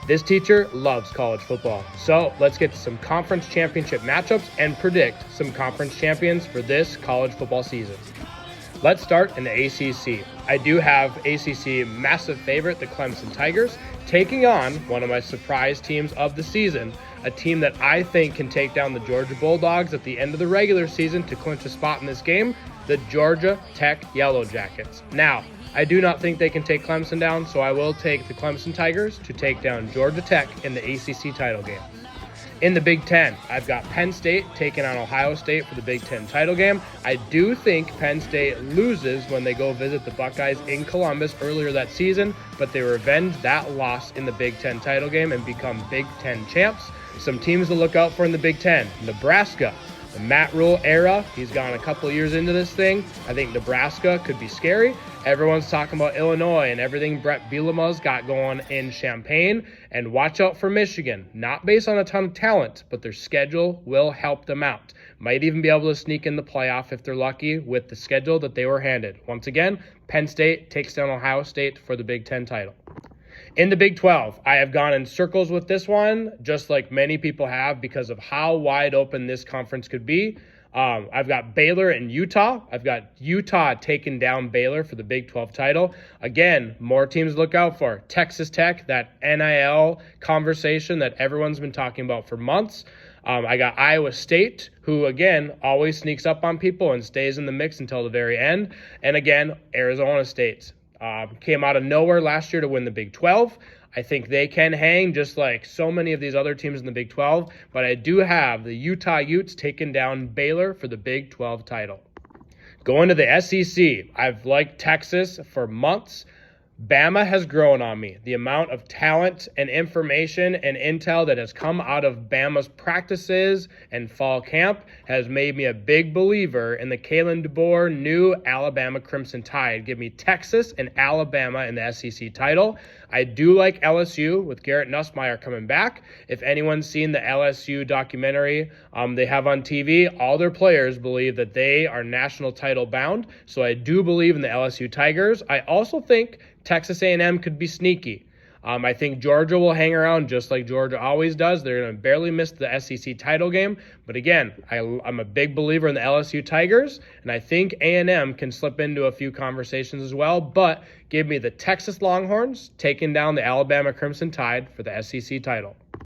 This teacher loves college football. So let's get to some conference championship matchups and predict some conference champions for this college football season. Let's start in the ACC. I do have ACC massive favorite, the Clemson Tigers, taking on one of my surprise teams of the season, a team that I think can take down the Georgia Bulldogs at the end of the regular season to clinch a spot in this game, the Georgia Tech Yellow Jackets. Now, I do not think they can take Clemson down, so I will take the Clemson Tigers to take down Georgia Tech in the ACC title game. In the Big Ten, I've got Penn State taking on Ohio State for the Big Ten title game. I do think Penn State loses when they go visit the Buckeyes in Columbus earlier that season, but they revenge that loss in the Big Ten title game and become Big Ten champs. Some teams to look out for in the Big Ten. Nebraska, the Matt Rule era. He's gone a couple years into this thing. I think Nebraska could be scary. Everyone's talking about Illinois and everything Brett Bielema's got going in Champaign. And watch out for Michigan. Not based on a ton of talent, but their schedule will help them out. Might even be able to sneak in the playoff if they're lucky with the schedule that they were handed. Once again, Penn State takes down Ohio State for the Big Ten title. In the Big 12, I have gone in circles with this one, just like many people have, because of how wide open this conference could be. I've got Baylor and Utah. I've got Utah taking down Baylor for the Big 12 title. Again, more teams to look out for. Texas Tech, that NIL conversation that everyone's been talking about for months. I got Iowa State, who, again, always sneaks up on people and stays in the mix until the very end. And again, Arizona State. Came out of nowhere last year to win the Big 12. I think they can hang just like so many of these other teams in the Big 12, but I do have the Utah Utes taking down Baylor for the Big 12 title. Going to the SEC, I've liked Texas for months. Bama has grown on me. The amount of talent and information and intel that has come out of Bama's practices and fall camp has made me a big believer in the Kalen DeBoer new Alabama Crimson Tide. Give me Texas and Alabama in the SEC title. I do like LSU with Garrett Nussmeier coming back. If anyone's seen the LSU documentary they have on TV, all their players believe that they are national title bound. So I do believe in the LSU Tigers. I also think Texas A&M could be sneaky. I think Georgia will hang around just like Georgia always does. They're going to barely miss the SEC title game. But again, I'm a big believer in the LSU Tigers, and I think A&M can slip into a few conversations as well. But give me the Texas Longhorns taking down the Alabama Crimson Tide for the SEC title.